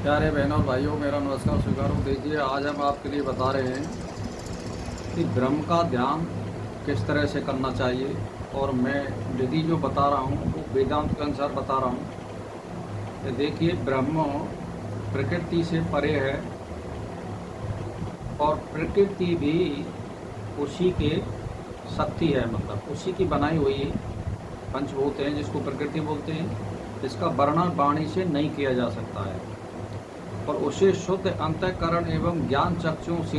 प्यारे बहनों और भाइयों, मेरा नमस्कार स्वीकार कीजिए। आज हम आपके लिए बता रहे हैं कि ब्रह्म का ध्यान किस तरह से करना चाहिए। और मैं विधि जो बता रहा हूँ वो वेदांत के अनुसार बता रहा हूँ। कि देखिए, ब्रह्म प्रकृति से परे है और प्रकृति भी उसी के शक्ति है, मतलब उसी की बनाई हुई पंचभूत हैं जिसको प्रकृति बोलते हैं। इसका वर्णन वाणी से नहीं किया जा सकता है और उसे शुद्ध अंतःकरण एवं ज्ञान चक्षुओं से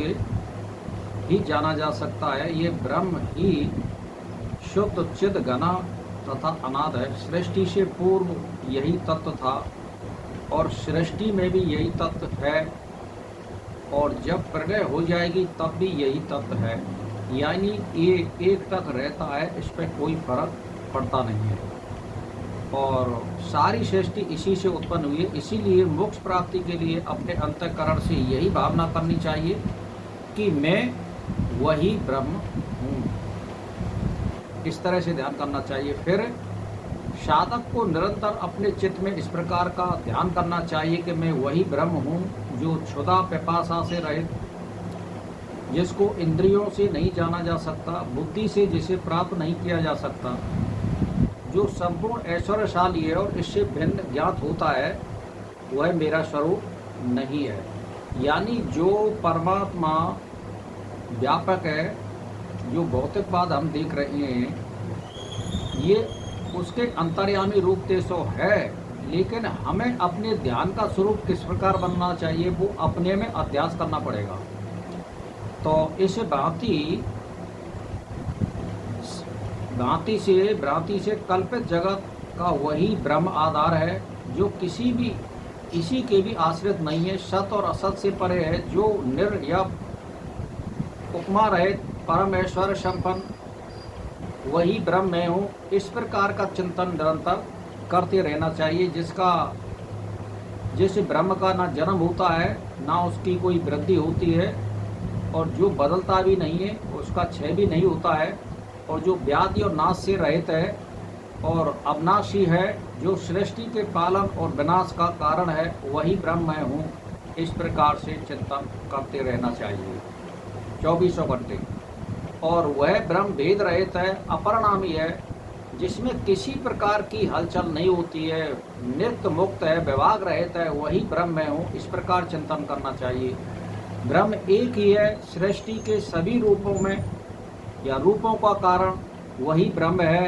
ही जाना जा सकता है। ये ब्रह्म ही शुद्ध चिद घना तथा अनाद है। सृष्टि से पूर्व यही तत्व था और सृष्टि में भी यही तत्व है, और जब प्रलय हो जाएगी तब भी यही तत्व है। यानी ये एक तक रहता है, इस पर कोई फर्क पड़ता नहीं है। और सारी सृष्टि इसी से उत्पन्न हुई है। इसीलिए मोक्ष प्राप्ति के लिए अपने अंतःकरण से यही भावना करनी चाहिए कि मैं वही ब्रह्म हूँ। इस तरह से ध्यान करना चाहिए। फिर साधक को निरंतर अपने चित्त में इस प्रकार का ध्यान करना चाहिए कि मैं वही ब्रह्म हूँ जो क्षुधा पिपासा से रहित, जिसको इंद्रियों से नहीं जाना जा सकता, बुद्धि से जिसे प्राप्त नहीं किया जा सकता, जो संपूर्ण ऐश्वर्यशाली है और इससे भिन्न ज्ञात होता है, वह मेरा स्वरूप नहीं है। यानी जो परमात्मा व्यापक है, जो भौतिकवाद हम देख रहे हैं, ये उसके अंतर्यामी रूप तो है, लेकिन हमें अपने ध्यान का स्वरूप किस प्रकार बनना चाहिए वो अपने में अभ्यास करना पड़ेगा। तो इस भ्रांति से कल्पित जगत का वही ब्रह्म आधार है, जो किसी के भी आश्रित नहीं है, सत और असत से परे है, जो निर या उपमा रहित परमेश्वर संपन्न वही ब्रह्म मैं हूँ। इस प्रकार का चिंतन निरंतर करते रहना चाहिए, जिस ब्रह्म का ना जन्म होता है ना उसकी कोई वृद्धि होती है, और जो बदलता भी नहीं है, उसका क्षय भी नहीं होता है, और जो व्याधि और नाश से रहित है और अविनाशी है, जो सृष्टि के पालन और विनाश का कारण है, वही ब्रह्म मैं हूँ। इस प्रकार से चिंतन करते रहना चाहिए 24 घंटे। और वह ब्रह्म भेद रहित है, अपरिणामी है, जिसमें किसी प्रकार की हलचल नहीं होती है, नित्य मुक्त है, विभाग रहित है, वही ब्रह्म मैं हूँ। इस प्रकार चिंतन करना चाहिए। ब्रह्म एक ही है, सृष्टि के सभी रूपों में या रूपों का कारण वही ब्रह्म है,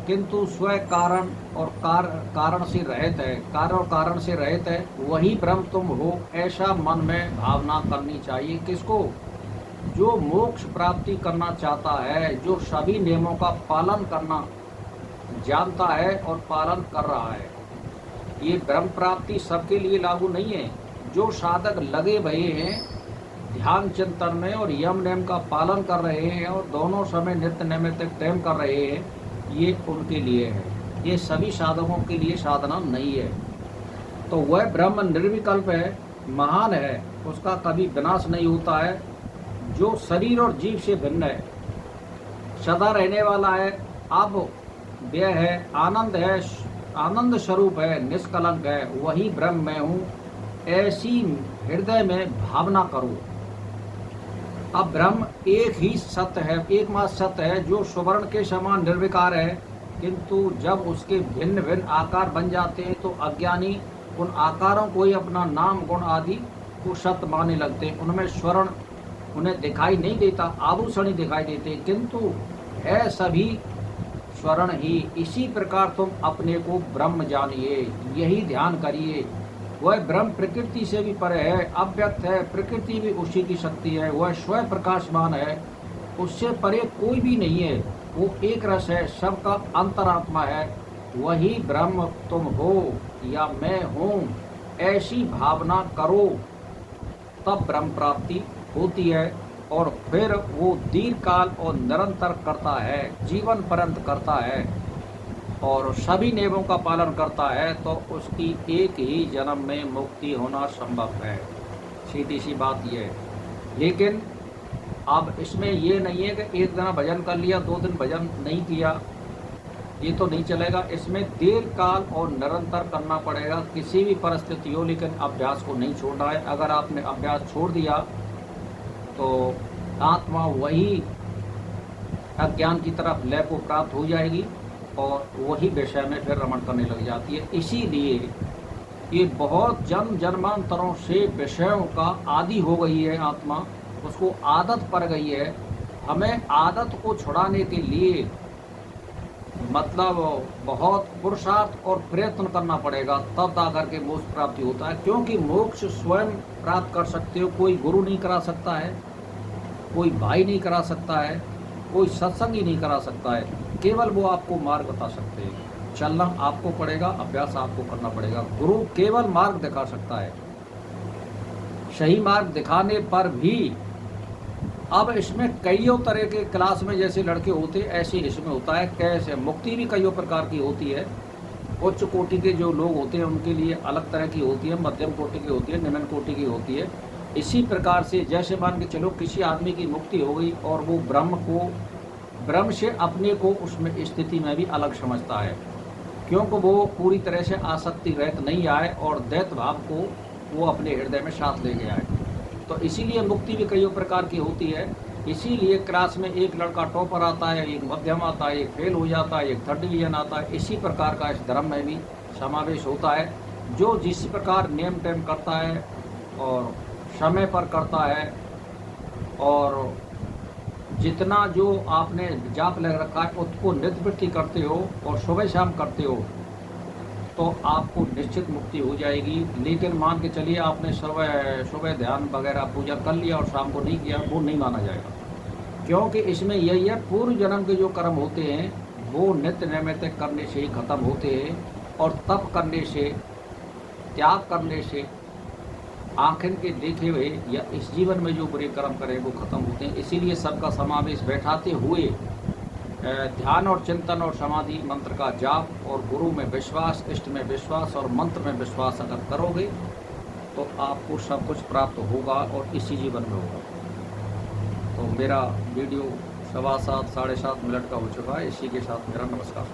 किंतु स्व कारण और कारण से रहित है, कार्य और कारण से रहित है। वही ब्रह्म तुम हो, ऐसा मन में भावना करनी चाहिए। किसको? जो मोक्ष प्राप्ति करना चाहता है, जो सभी नियमों का पालन करना जानता है और पालन कर रहा है। ये ब्रह्म प्राप्ति सबके लिए लागू नहीं है। जो साधक लगे भये हैं ध्यान चिंतन में और यम नियम का पालन कर रहे हैं और दोनों समय नित्य नैमित्तिक प्रेम कर रहे हैं, ये उनके लिए है। ये सभी साधकों के लिए साधना नहीं है। तो वह ब्रह्म निर्विकल्प है, महान है, उसका कभी विनाश नहीं होता है, जो शरीर और जीव से भिन्न है, सदा रहने वाला है, अब व्यय है, आनंद स्वरूप है, निष्कलंक है, वही ब्रह्म मैं हूँ। ऐसी हृदय में भावना करो। अब ब्रह्म एक ही सत्य है, एकमात्र सत्य है, जो सुवर्ण के समान निर्विकार है, किंतु जब उसके भिन्न भिन्न आकार बन जाते हैं तो अज्ञानी उन आकारों को ही अपना नाम गुण आदि को सत्य मानने लगते हैं। उनमें स्वर्ण उन्हें दिखाई नहीं देता, आभूषण ही दिखाई देते, किंतु है सभी स्वर्ण ही। इसी प्रकार तुम अपने को ब्रह्म जानिए, यही ध्यान करिए। वह ब्रह्म प्रकृति से भी परे है, अव्यक्त है, प्रकृति भी उसी की शक्ति है, वह स्वयं प्रकाशमान है, उससे परे कोई भी नहीं है, वो एक रस है, सबका अंतरात्मा है। वही ब्रह्म तुम हो या मैं हूँ, ऐसी भावना करो, तब ब्रह्म प्राप्ति होती है। और फिर वो दीर्घ काल और निरंतर करता है, जीवन पर्यंत करता है और सभी नियमों का पालन करता है, तो उसकी एक ही जन्म में मुक्ति होना संभव है। सीधी सी बात ये है। लेकिन अब इसमें ये नहीं है कि एक दिन भजन कर लिया, 2 दिन भजन नहीं किया, ये तो नहीं चलेगा। इसमें दीर्घ काल और निरंतर करना पड़ेगा किसी भी परिस्थिति हो, लेकिन अभ्यास को नहीं छोड़ना है। अगर आपने अभ्यास छोड़ दिया तो आत्मा वही अज्ञान की तरफ लय को प्राप्त हो जाएगी और वही विषय में फिर रमण करने लग जाती है। इसीलिए ये बहुत जन्म जन्मांतरों से विषयों का आदी हो गई है आत्मा, उसको आदत पड़ गई है। हमें आदत को छुड़ाने के लिए मतलब बहुत पुरुषार्थ और प्रयत्न करना पड़ेगा, तब जाकर के मोक्ष प्राप्ति होता है। क्योंकि मोक्ष स्वयं प्राप्त कर सकते हो, कोई गुरु नहीं करा सकता है, कोई भाई नहीं करा सकता है, कोई सत्संग ही नहीं करा सकता है। केवल वो आपको मार्ग बता सकते हैं। चलना आपको पड़ेगा, अभ्यास आपको करना पड़ेगा। गुरु केवल मार्ग दिखा सकता है। सही मार्ग दिखाने पर भी अब इसमें कईयों तरह के क्लास में जैसे लड़के होते ऐसे इसमें होता है। कैसे मुक्ति भी कईयों प्रकार की होती है। उच्च कोटि के जो लोग होते हैं उनके लिए अलग तरह की होती है, मध्यम कोटि की होती है, निम्न कोटि की होती है। इसी प्रकार से जैसे मान के चलो किसी आदमी की मुक्ति हो गई और वो ब्रह्म से अपने को उसमें स्थिति में भी अलग समझता है, क्योंकि वो पूरी तरह से आसक्ति रहित नहीं आए और दैत्य भाव को वो अपने हृदय में साथ ले गया है। तो इसीलिए मुक्ति भी कई प्रकार की होती है। इसीलिए क्लास में एक लड़का टॉपर आता है, एक मध्यम आता है, एक फेल हो जाता है, एक थर्ड डिवीजन आता है। इसी प्रकार का इस धर्म में भी समावेश होता है। जो जिस प्रकार नियम टाइम करता है और समय पर करता है और जितना जो आपने जाप लग रखा है उसको नित्यवृत्ति करते हो और सुबह शाम करते हो तो आपको निश्चित मुक्ति हो जाएगी। लेकिन मान के चलिए आपने सुबह ध्यान वगैरह पूजा कर लिया और शाम को नहीं किया, वो नहीं माना जाएगा। क्योंकि इसमें यही है, पूर्व जन्म के जो कर्म होते हैं वो नित्य नैमित्तिक करने से ही खत्म होते हैं और तप करने से, त्याग करने से, आखिर के देखे हुए या इस जीवन में जो बुरे कर्म करें वो खत्म होते हैं। इसीलिए सबका समावेश बैठाते हुए ध्यान और चिंतन और समाधि मंत्र का जाप और गुरु में विश्वास, इष्ट में विश्वास और मंत्र में विश्वास अगर करोगे तो आपको सब कुछ प्राप्त होगा और इसी जीवन में होगा। तो मेरा वीडियो 7:15 साढ़े 7 मिनट का हो चुका है। इसी के साथ मेरा नमस्कार।